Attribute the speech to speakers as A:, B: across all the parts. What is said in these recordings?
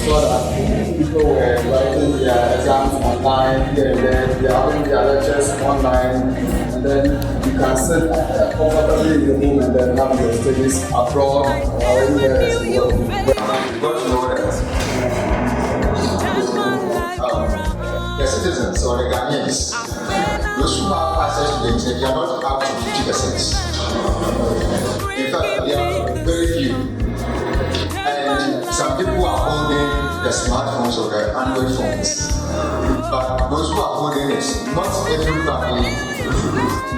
A: saw that people were writing their exams online here and there, they are having their lectures online, and then you can sit comfortably in your home and then have your studies abroad or anywhere else in the world.
B: Because you know that the citizens or the Ghanaians, those who have access to the internet, they are not up to 50%. In fact, there are very few. And some people are holding the smartphones or the Android phones. But those who are holding it, not everybody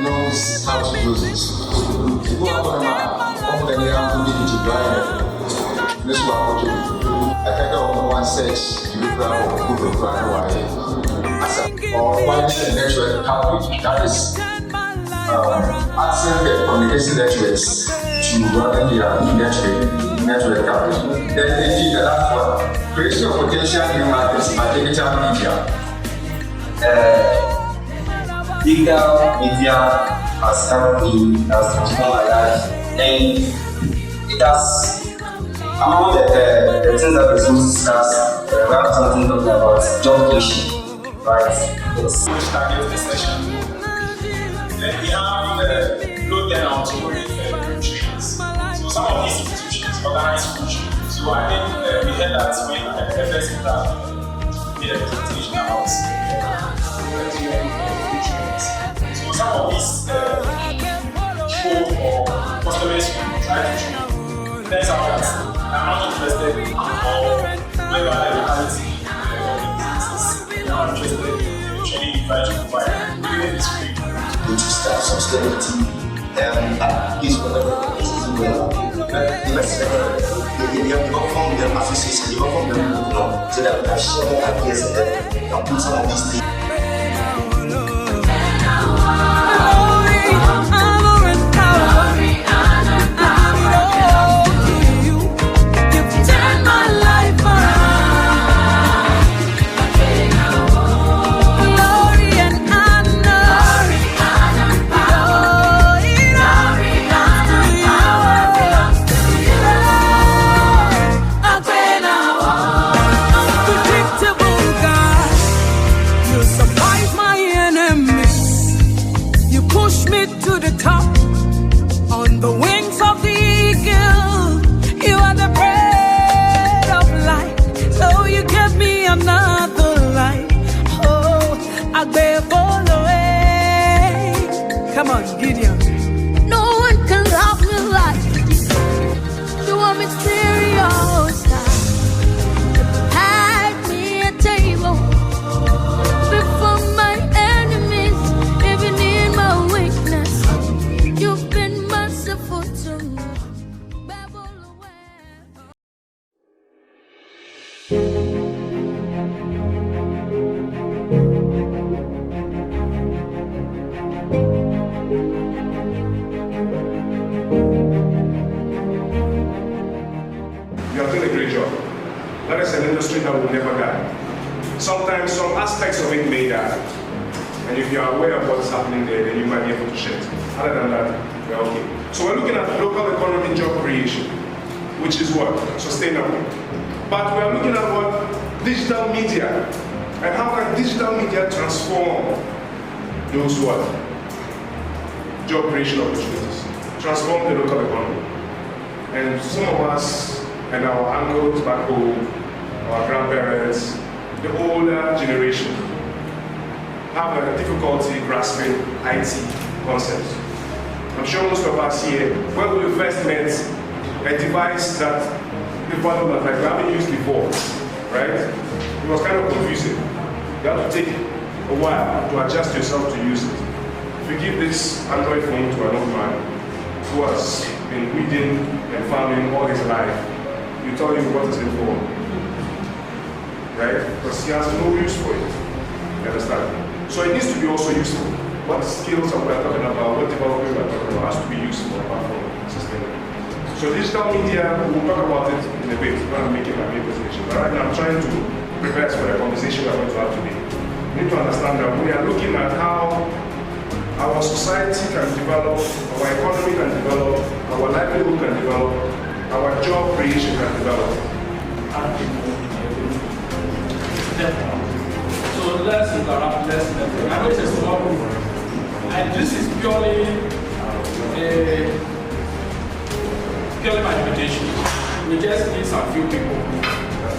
B: knows how to use it. People are holding they are putting it to dry. This is what I do. I think of one search, you look at Google Chrome or finding the network coverage that is asking the communication networks to run their network coverage. Then the last one, creation of potential new markets by digital media. Digital media has helped me transform my life, and it has. Among the things that we're supposed to discuss, we have something talking about job creation, right? Yes. We started this session. Then we have the load and automotive trains. So some of these institutions organize food. So I think we heard that when the first interview made a presentation about so some of these people or customers who try to train, there's our answer. I'm not interested in all whether the locality businesses. I'm not interested in training you try to provide. Doing this free. To start sustainability, is whatever it is well. They have from them association, they from them so that we can share ideas and put some of these things.
C: Come on, Gideon. No one can love me like you. You are mysterious. Hide me a table before my enemies, even in my weakness. You've been merciful to me.
D: That is an industry that will never die. Sometimes some aspects of it may die. And if you are aware of what's happening there, then you might be able to shift. Other than that, we're okay. So we're looking at local economy job creation, which is what? Sustainable. But we are looking at what? Digital media. And how can digital media transform those what? Job creation opportunities. Transform the local economy. And some of us and our uncles back home, our grandparents, the older generation have a difficulty grasping IT concepts. I'm sure most of us here, when we first met, a device that the button was like we haven't used before, right? It was kind of confusing. You have to take a while to adjust yourself to use it. If you give this Android phone to an old man who has been reading and farming all his life, you tell him what is it for, right? Because he has no use for it. You understand? So it needs to be also useful. What skills are we talking about, what development we are talking about has to be useful apart from sustainable. So digital media, we'll talk about it in a bit when I'm making my main presentation. But right now I'm trying to prepare us for the conversation we're going to have today. We need to understand that we are looking at how our society can develop, our economy can develop, our livelihood can develop, our job creation can develop.
E: purely by invitation. We just need some few people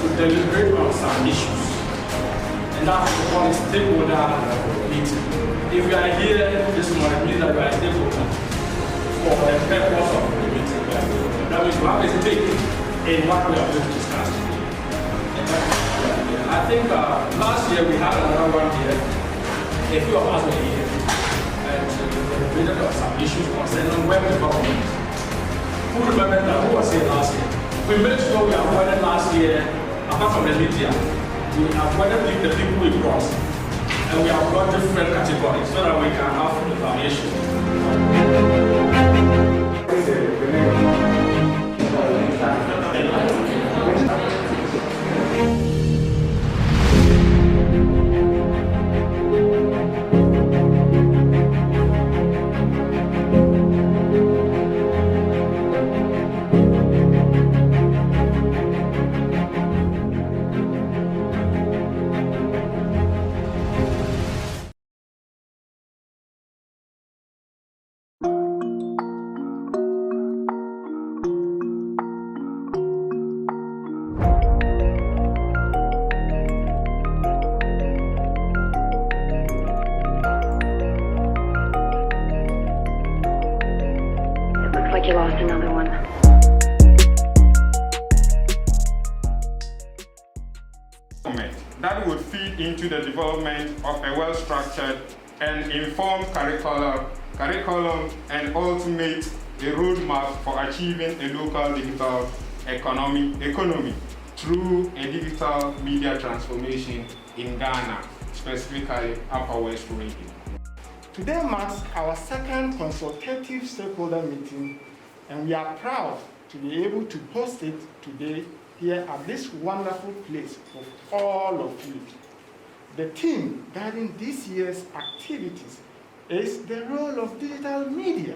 E: to deliberate on some issues. And that's what is stakeholder meeting. If you are here this morning, it means that you are a stakeholder for the purpose of the meeting. That means you have a stake in what we are going to discuss today. I think last year we had another one here. A few of us were here. And we talked about some issues concerning web development. Who remembers that? Who was here last year? We made sure we avoided last year, apart from the media, we avoided the people we brought. And we have got different categories so that we can have the foundation.
F: You lost another one.
G: That would feed into the development of a well-structured and informed curriculum and ultimate a roadmap for achieving a local digital economy through a digital media transformation in Ghana, specifically Upper West region.
H: Today marks our second consultative stakeholder meeting, and we are proud to be able to host it today here at this wonderful place for all of you. The theme guiding this year's activities is the role of digital media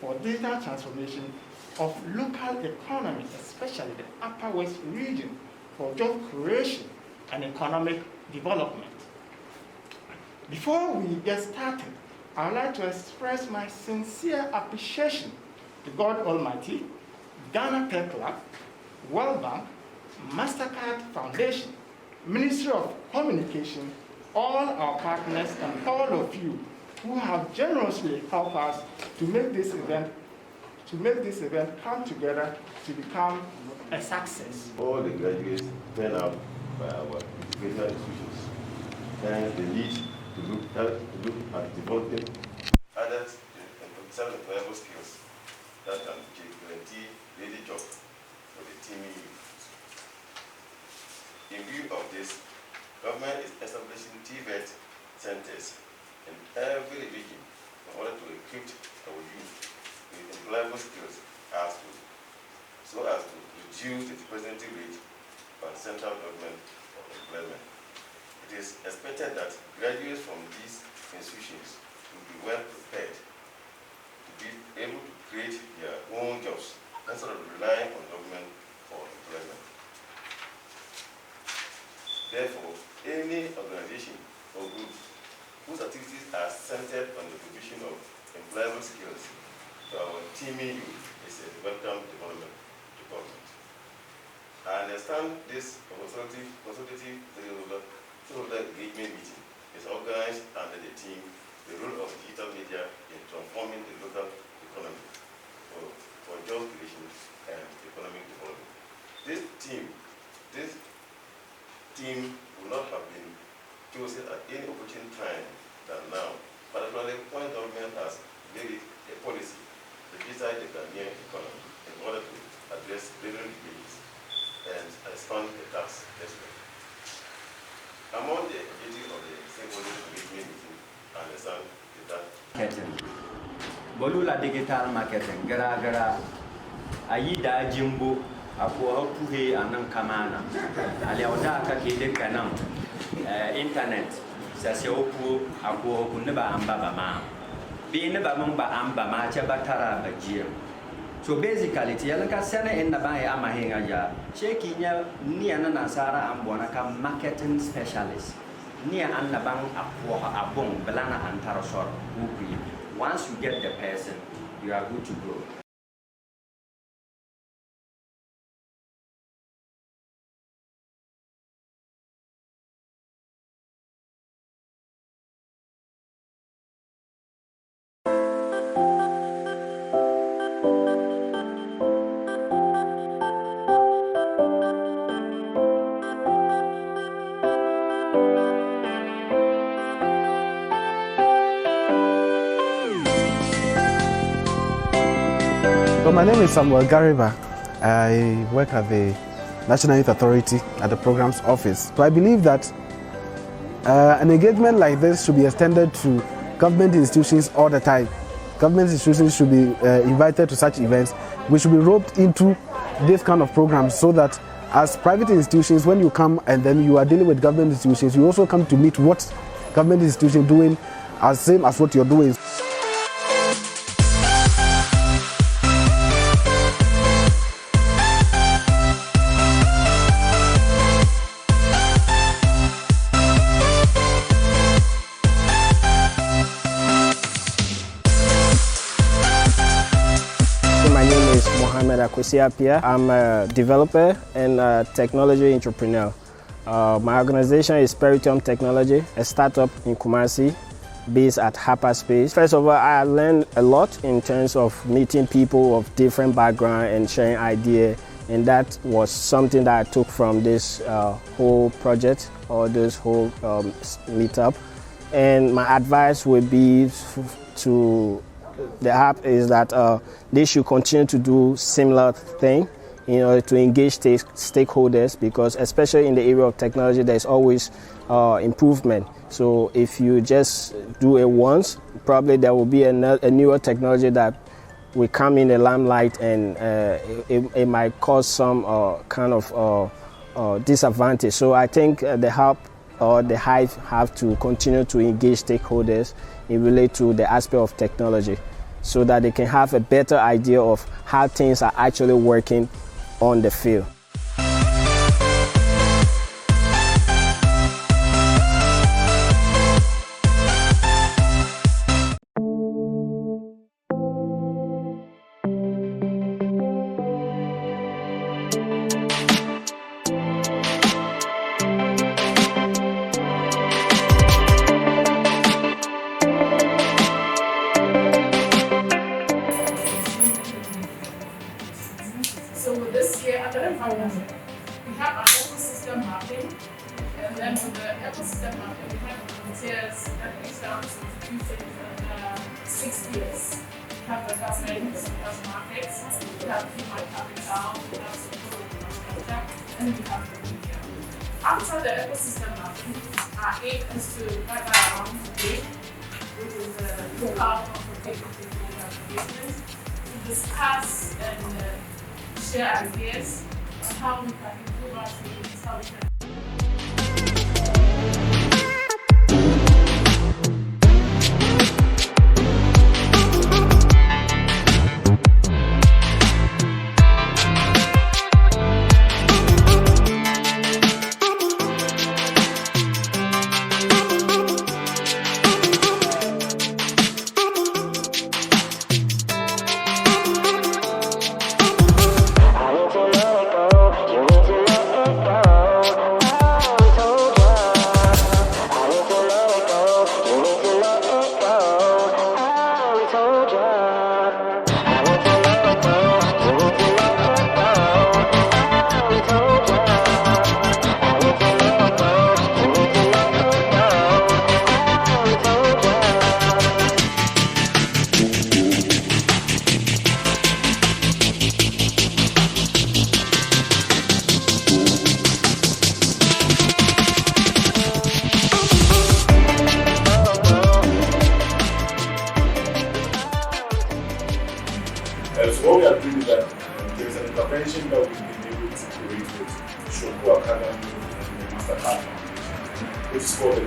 H: for digital transformation of local economy, especially the Upper West region, for job creation and economic development. Before we get started, I would like to express my sincere appreciation to God Almighty, Ghana Tech Lab, World Bank, MasterCard Foundation, Ministry of Communication, all our partners, and all of you who have generously helped us to make this event come together to become a success.
I: All the graduates turn out by our educational institutions. Hence the need to look at developing adult and self-employable skills that can guarantee ready job for the teeming youth. In view of this, government is establishing TVET centers in every region in order to equip our youth with employable skills as well, so as to reduce the dependency rate on central government for employment. It is expected that graduates from these institutions will be well prepared to be able to create their own jobs instead of relying on government for employment. Therefore, any organization or group whose activities are centered on the provision of employable skills to our teeming youth is a welcome development to government. I understand this consultative stakeholder engagement meeting is organized under the theme, the role of digital media in transforming the local economy for job creation and economic development. This team would not have been chosen at any opportune time than now, particularly when government has made it a policy to digitize the Ghanaian economy in order to address revenue debates and expand the tax network. Among the objectives of the stakeholder engagement meeting, I understand that
J: Bolula digital marketing, gara ayida jimbo apo puhe anan kamana aliawda ka kede kanam internet sase opu apo kunba amba bama bi ne ba mun ba amba ma cha batara bajia. So basically tiyan ka sana inda ba ya amahinga ya sheki nya ni ana nasara ambona ka marketing specialist ni anna bang apo abong belana antara sor upi Once you get the person, you are good to go.
K: So my name is Samuel Gariba. I work at the National Youth Authority at the Programs Office. So I believe that an engagement like this should be extended to government institutions all the time. Government institutions should be invited to such events. We should be roped into this kind of programs so that as private institutions, when you come and then you are dealing with government institutions, you also come to meet what government institutions doing as same as what you're doing.
L: I'm a developer and a technology entrepreneur. My organization is Spiritum Technology, a startup in Kumasi based at Hyperspace. First of all, I learned a lot in terms of meeting people of different backgrounds and sharing ideas, and that was something that I took from this whole project or this whole meetup. And my advice would be to the app is that they should continue to do similar thing in order to engage stakeholders, because especially in the area of technology, there's always improvement. So if you just do it once, probably there will be a newer technology that will come in the limelight, and it might cause some kind of disadvantage. So I think the hub or the Hive have to continue to engage stakeholders in relate to the aspect of technology, so that they can have a better idea of how things are actually working on the field.
M: We have an ecosystem mapping, and then with the ecosystem mapping, we have volunteers that reach out to do things in 6 years. We have the government, we have markets, we have human capital, we have support infrastructure, and we have the media. After the ecosystem mapping, our aim is to gather around today, which is the local consultative stakeholder engagement, to discuss and share ideas on how we can improve our cities, how we can
D: So what we are doing is that there is an intervention that we've been able to create with Shoko Academy and the Mastercard Foundation, which is called the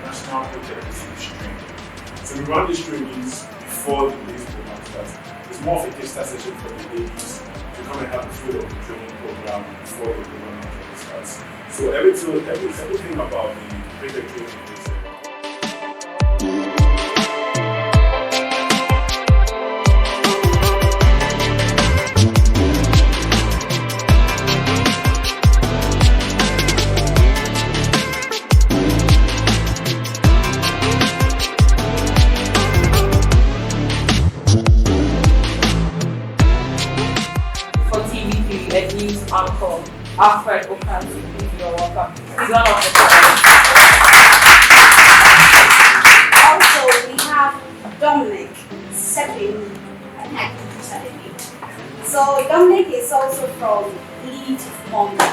D: National Project Distribution Training. So we run these trainings before the base program starts. It's more of a taster session for the ladies to come and have the feel of the training program before the program actually starts. So everything about the project training is
M: Alfred Okansi, you're welcome. He's one of the
N: Also, we have Dominic Sepping. So Dominic is also from Lead Monga.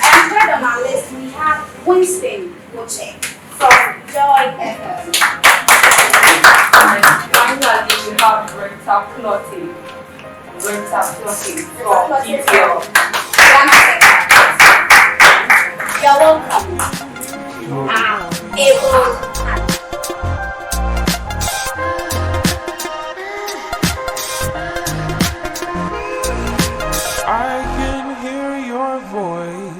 N: And third on our list, we have Winston Woche from Joy FM.
M: And finally, we have Recta Plotting from ETL.
N: You're welcome. Able.
C: I can hear your voice.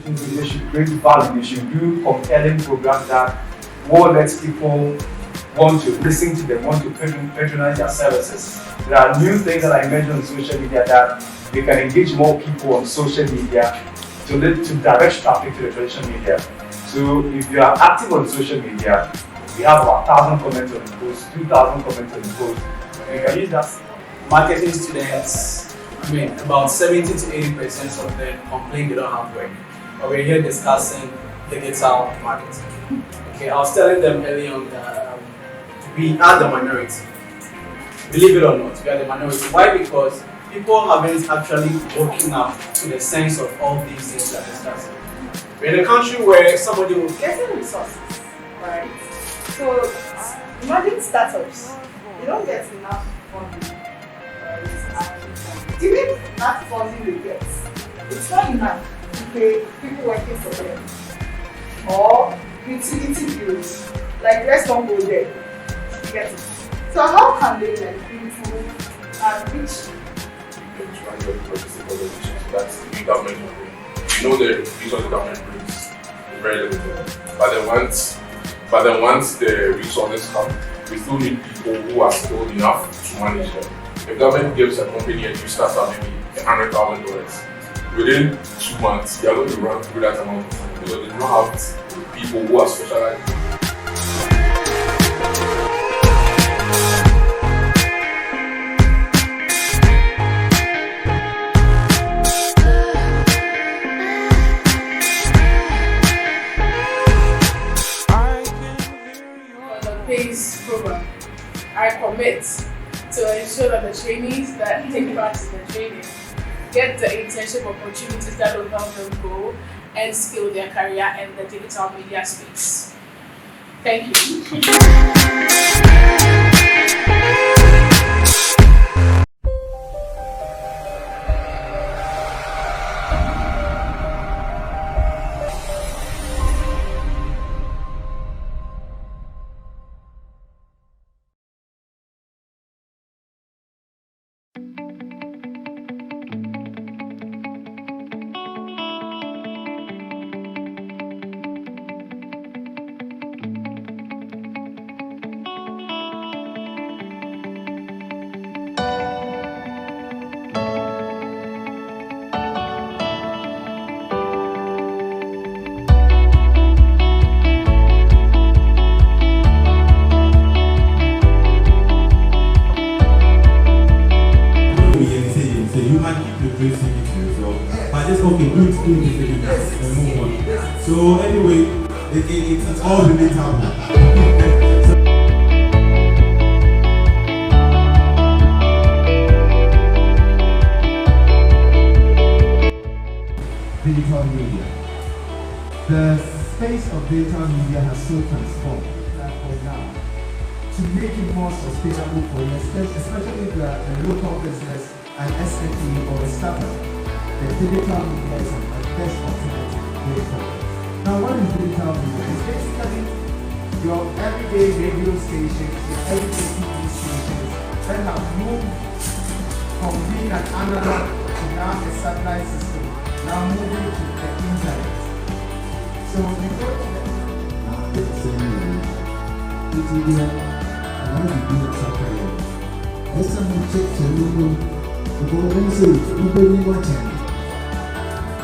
O: They should create value, they should do compelling programs that will let people want to listen to them, want to patronize their services. There are new things that I mentioned on social media that we can engage more people on social media to direct traffic to the traditional media. So if you are active on social media, we have about 1,000 comments on the post, 2,000 comments on the post. We can use that.
E: Marketing students, about 70 to 80% of them complain they don't have work. But we're here discussing digital marketing. Okay, I was telling them earlier on that we are the minority. Believe it or not, we are the minority. Why? Because people haven't actually woken up to the sense of all these things we are discussing. We're in a country where somebody will get the resources, right?
M: So imagine startups. You don't get enough funding. Even that funding they get, it's not enough to pay people working for them. Or utility bills. Like let's not go there. You get it. So how can they improve and reach?
P: That's the government. You know the resources the government brings is very limited. But then once the resources come, we still need people who are skilled enough to manage them. If government gives a company a new startup maybe $100,000, within 2 months they are going to run through that amount of money because they don't have people who are specialized.
M: Program. I commit to ensure that the trainees that take part in the training get the internship opportunities that will help them grow and skill their career in the digital media space. Thank you.
Q: So anyway, it's all relatable. Digital media. The space of digital media has so transformed that for now, to make it more sustainable for you, especially if you are a local business, an SME or a startup, the digital media is the best alternative way forward. Now, what is digital media? It's basically your everyday radio stations, your everyday TV stations that have moved from being an analog to now a satellite system, now moving to the internet. So you go to the media, and what you do is Essa muchacha no como se o bem watching.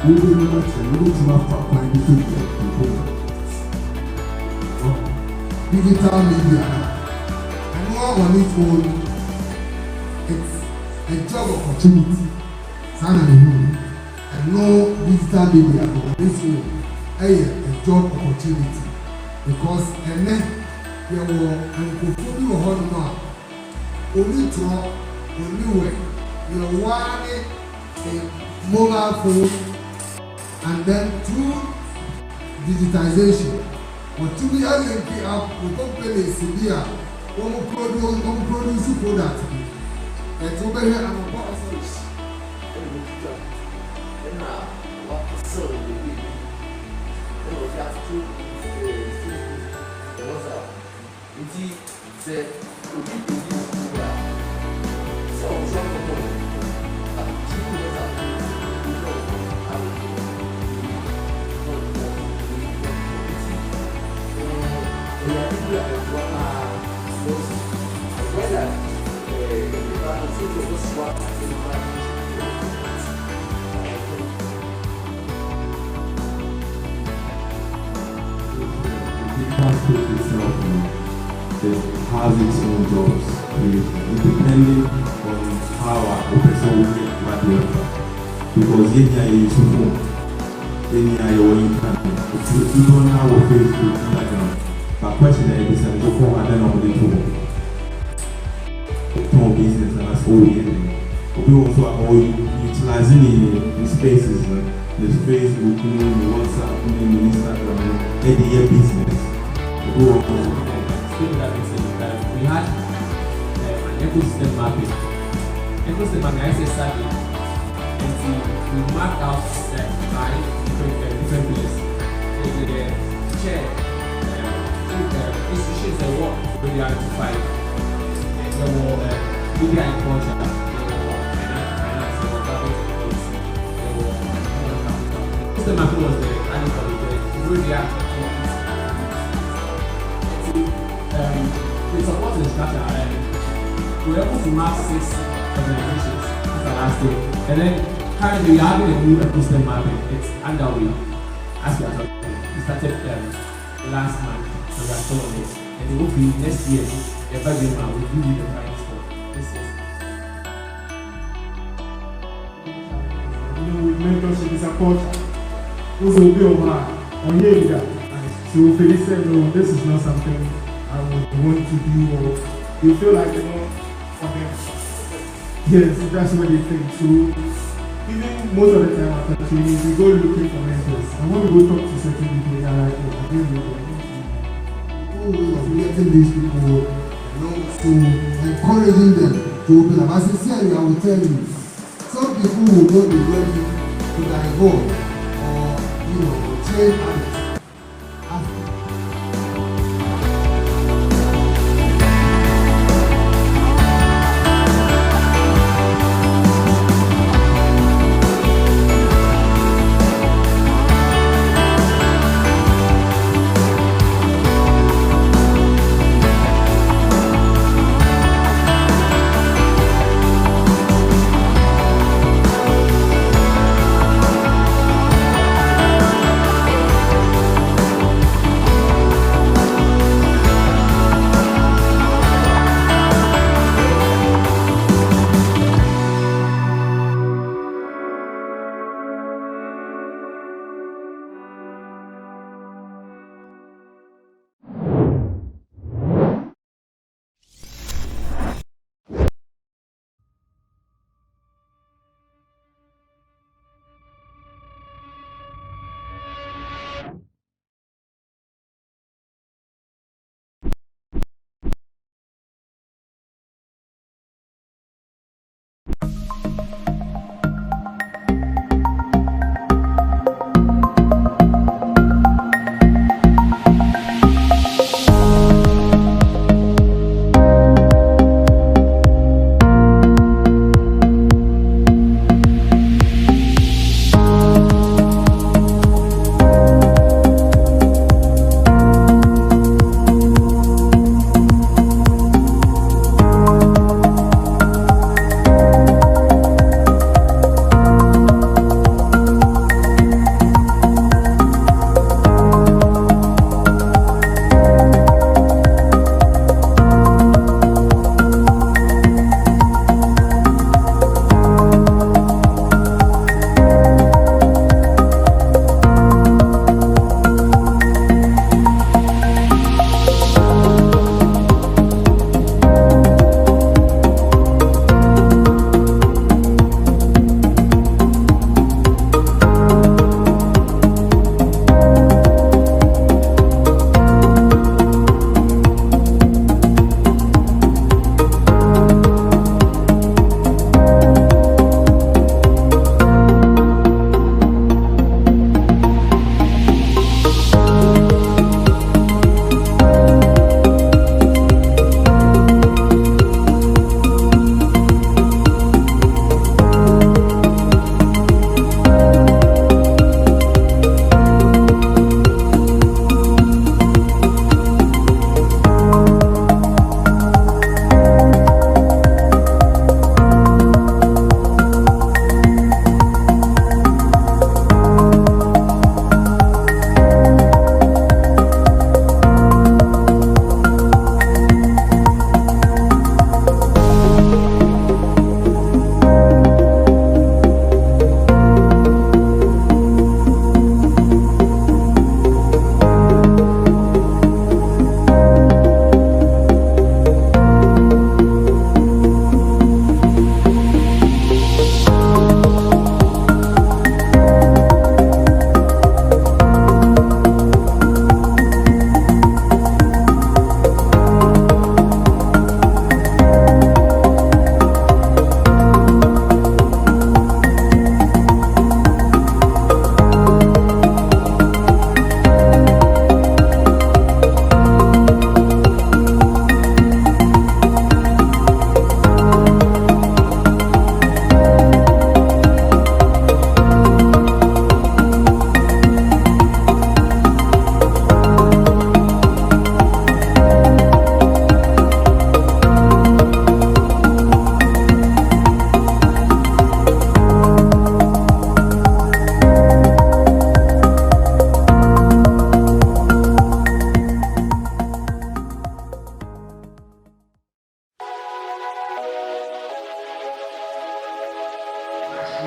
Q: O bem watching, o último papai do filho. Digital media. And more on its own, it's a job opportunity. And no digital media on its own, a job opportunity. Because and then there were and could you hold on. Only talk, only way. You want a mobile phone and then through digitization. But to be able to keep up with companies here, one produce product. And to be here, I'm a boss. And now, what the soul will be. And we have to what's up? It is the
R: has its own jobs depending on how a person will get what they offer. Because in here you phone, in here you internet. If you don't have a Facebook, Instagram, but question is that you phone and then on the phone. It's business and that's all we end. We also are utilizing the spaces, the Facebook, WhatsApp, Instagram, any business.
S: We had an ecosystem mapping. Ecosystem mapping, I say study, and we marked out 5 different places. The chair, institutions that work with the identified. There were media and culture, there were finance, there were government and policy, there were human capital. Ecosystem mapping was the animal, the react. We support the structure and we were able to map 6 organizations as the last day. And then currently we are having a new ecosystem mapping. It's underway as we are talking. We started last month and we are still on this. And it will be next year. Every year now we will give you the prize for this year.
Q: With mentorship is a culture. Also be over on here. So Felix said, no, this is not something I would want to do, or you feel like, for them. Yes, that's what they think. So, even most of the time after training, we go looking for mentors. And when we go talk to certain people, they are like, oh, I didn't know of letting these people, so encouraging them to open up. As sincerely, I will tell you, some people will not be ready to divulge or, change habits.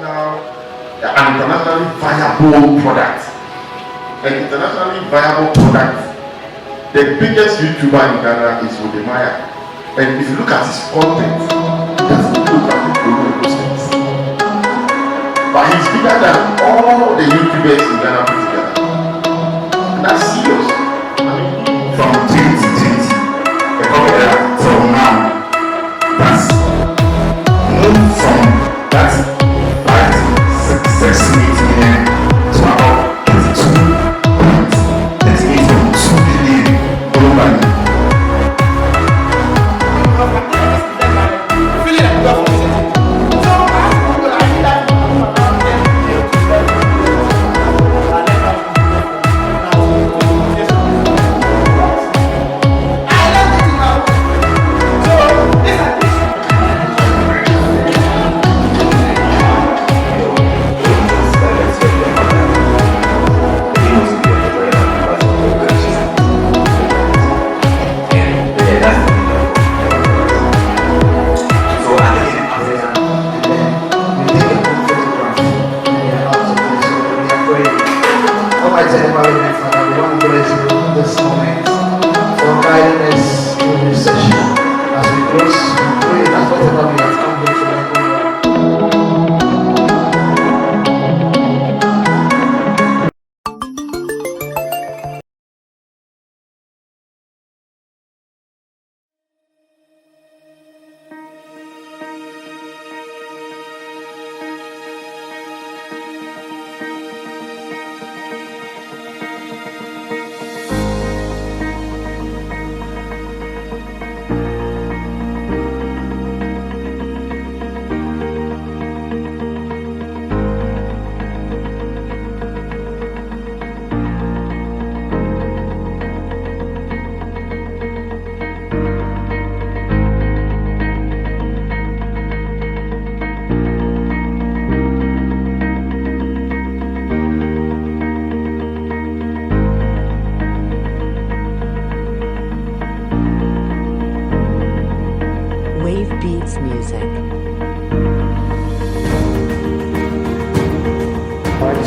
B: an internationally viable product. An internationally viable product. The biggest YouTuber in Ghana is Wodemaya. And if you look at his content, he doesn't look like a those things. But he's bigger than all the YouTubers in Ghana put together. And that's serious. I mean, from 2020, the COVID era till now, that's moved from that 6 million to about 22.2 billion globally.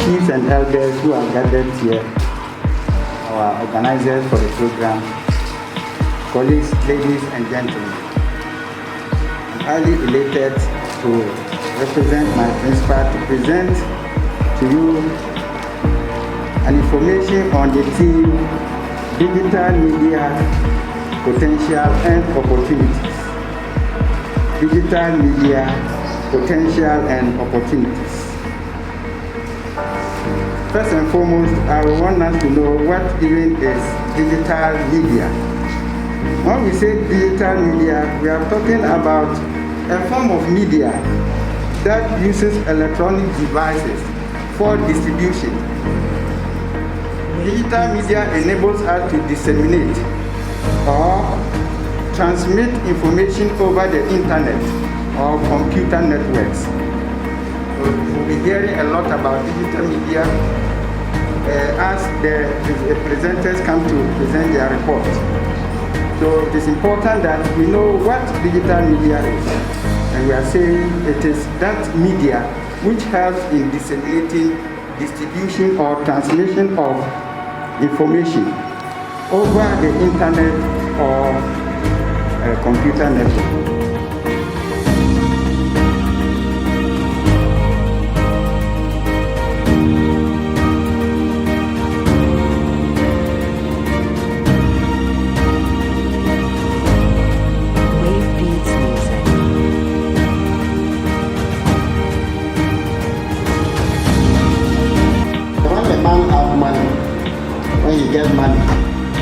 T: Chiefs and elders who are gathered here, our organizers for the program, colleagues, ladies and gentlemen. I'm highly elated to represent my principal to present to you an information on the theme Digital Media Potential and Opportunities. Digital Media Potential and Opportunities. First and foremost, I want us to know what even is digital media. When we say digital media, we are talking about a form of media that uses electronic devices for distribution. Digital media enables us to disseminate or transmit information over the internet or computer networks. We'll be hearing a lot about digital media as the presenters come to present their report. So it is important that we know what digital media is. And we are saying it is that media which helps in disseminating, distribution or transmission of information over the internet or computer network.
U: Get money.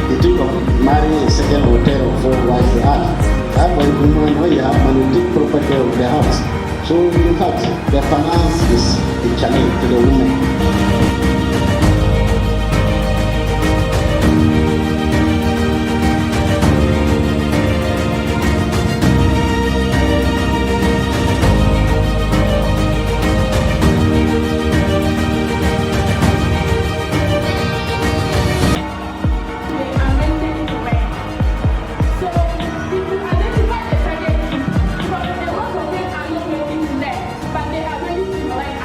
U: He think of marrying a second hotel or 4 wives they have. That one woman, when you have money, take property of the house. So in fact, the finance is a challenge to the woman.
M: But they are ready to learn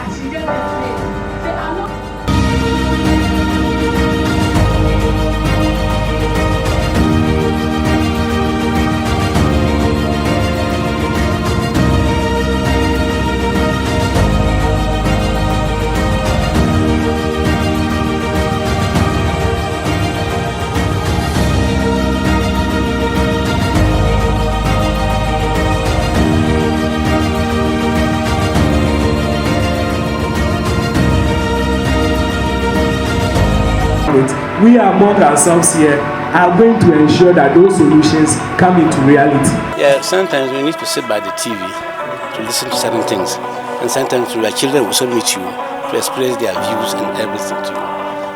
A: we among ourselves here are going to ensure that those solutions come into reality.
V: Yeah, sometimes we need to sit by the TV to listen to certain things, and sometimes your children will also meet you to express their views and everything to you.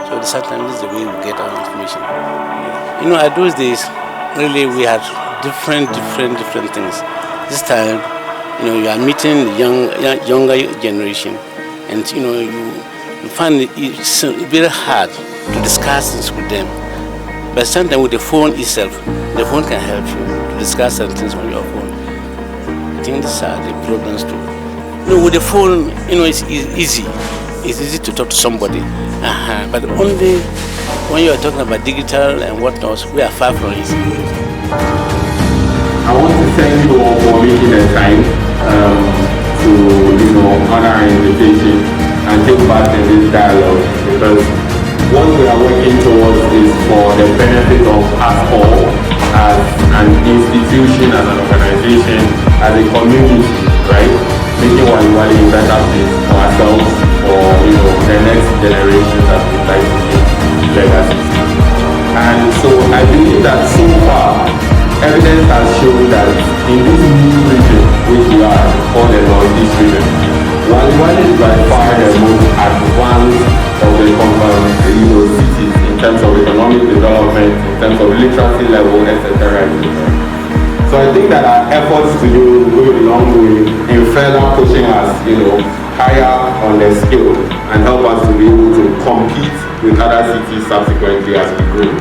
V: So sometimes this is the way we get our information. You know, at those days, really we had different things. This time, you know, you are meeting the younger generation, and you know, you find it's very hard to discuss things with them. But sometimes with the phone itself, the phone can help you to discuss certain things on your phone. I think these are the problems too. You know, with the phone, you know, it's easy. It's easy to talk to somebody. But only when you are talking about digital and whatnot, we are far from easy.
R: I want to thank you all for making the time to, you know, honor our invitation and take part in this dialogue, because what we are working towards is for the benefit of us all as an institution, as an organization, as a community, right? Making Waliwali a better place for ourselves, for, you know, the next generation that we'd like to make legacies. And so I believe that so far, evidence has shown that in this new region, which we are called the Northeast region, Waliwali is by far the most advanced of the cities in terms of economic development, in terms of literacy level, etc. So I think that our efforts to do go a long way in further pushing us, you know, higher on the scale and help us to be able to compete with other cities subsequently as we grow.